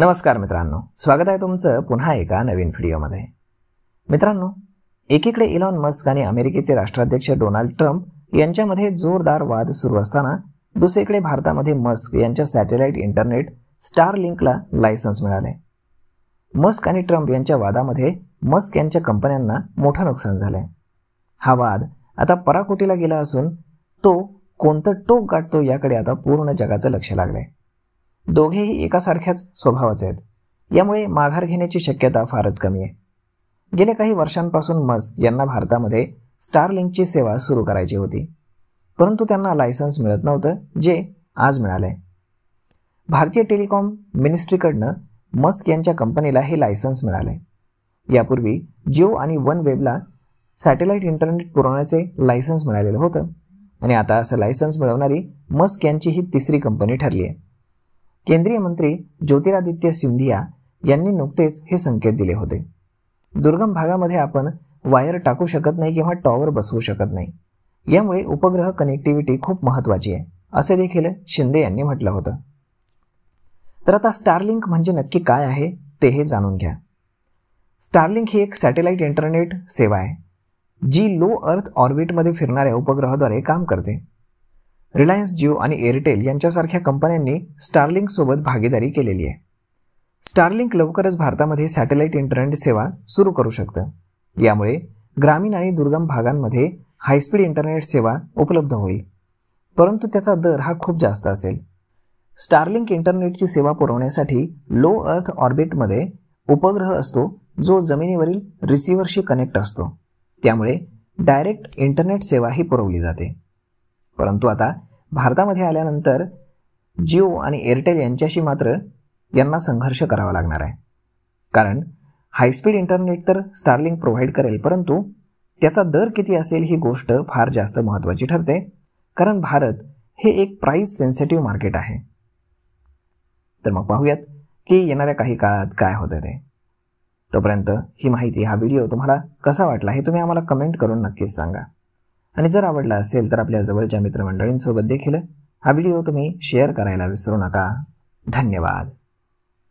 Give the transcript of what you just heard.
नमस्कार मित्रांनो, स्वागत आहे तुमचं पुन्हा एका नवीन व्हिडिओमध्ये। मित्रांनो, एकीकडे इलॉन मस्क आणि अमेरिकेचे राष्ट्राध्यक्ष डोनाल्ड ट्रम्प यांच्यामध्ये जोरदार वाद सुरू असताना दुसरीकडे भारतामध्ये मस्क यांच्या सॅटेलाइट इंटरनेट स्टारलिंकला लायसन्स मिळाले। मस्क आणि ट्रम्प यांच्या वादामध्ये मस्क यांच्या कंपन्यांना मोठं नुकसान झालंय। हा वाद आता पराकोटीला गेला असून तो कोणतं टोक गाठतो याकडे आता पूर्ण जगाचं लक्ष लागलंय। दोघेही एकासारख्याच स्वभावाचे आहेत, यामुळे माघार घेण्याची शक्यता फारच कमी आहे। गेल्या काही वर्षांपासून मस्क यांना भारतामध्ये स्टारलिंकची सेवा सुरू करायची होती, परंतु त्यांना लायसन्स मिळत नव्हतं, जे आज मिळालंय। भारतीय टेलिकॉम मिनिस्ट्रीकडनं मस्क यांच्या कंपनीला हे लायसन्स मिळाले। यापूर्वी जिओ आणि वन वेबला सॅटेलाइट इंटरनेट पुरवण्याचे लायसन्स मिळालेलं होतं आणि आता असं लायसन्स मिळवणारी मस्क यांची ही तिसरी कंपनी ठरली आहे। केंद्रीय मंत्री ज्योतिरादित्य सिंधिया यांनी नुकतेच हे संकेत दिले होते। दुर्गम भागामध्ये आपण वायर टाकू शकत नाही किंवा टॉवर बसवू शकत नाही, यामुळे उपग्रह कनेक्टिव्हिटी खूप महत्त्वाची आहे, असे देखील शिंदे यांनी म्हटलं होतं। तर आता स्टारलिंक म्हणजे नक्की काय आहे ते हे जाणून घ्या। स्टारलिंक ही एक सॅटेलाइट इंटरनेट सेवा आहे, जी लो अर्थ ऑर्बिटमध्ये फिरणाऱ्या उपग्रहाद्वारे काम करते। रिलायन्स जिओ आणि एअरटेल यांच्यासारख्या कंपन्यांनी स्टारलिंक सोबत भागीदारी केलेली आहे। स्टारलिंक लवकरच भारतामध्ये सॅटेलाइट इंटरनेट सेवा सुरू करू शकतं। यामुळे ग्रामीण आणि दुर्गम भागांमध्ये हायस्पीड इंटरनेट सेवा उपलब्ध होईल, परंतु त्याचा दर हा खूप जास्त असेल। स्टारलिंक इंटरनेटची सेवा पुरवण्यासाठी लो अर्थ ऑर्बिटमध्ये उपग्रह असतो, जो जमिनीवरील रिसिव्हरशी कनेक्ट असतो, त्यामुळे डायरेक्ट इंटरनेट सेवा ही पुरवली जाते। परंतु आता भारतामध्ये आल्यानंतर जिओ आणि एअरटेल यांच्याशी मात्र यांना संघर्ष करावा लागणार आहे, कारण हायस्पीड इंटरनेट तर स्टारलिंक प्रोव्हाइड करेल, परंतु त्याचा दर किती असेल ही गोष्ट फार जास्त महत्त्वाची ठरते, कारण भारत हे एक प्राइस सेन्सिटिव्ह मार्केट आहे। तर मग पाहूयात की येणाऱ्या काही काळात काय होतं ते। तोपर्यंत ही माहिती, हा व्हिडिओ तुम्हाला कसा वाटला हे तुम्ही आम्हाला कमेंट करून नक्कीच सांगा। आणि जर आवडला असेल तर आपल्या जवळच्या मित्रमंडळींसोबत देखील हा व्हिडिओ तुम्ही शेअर करायला विसरू नका। धन्यवाद।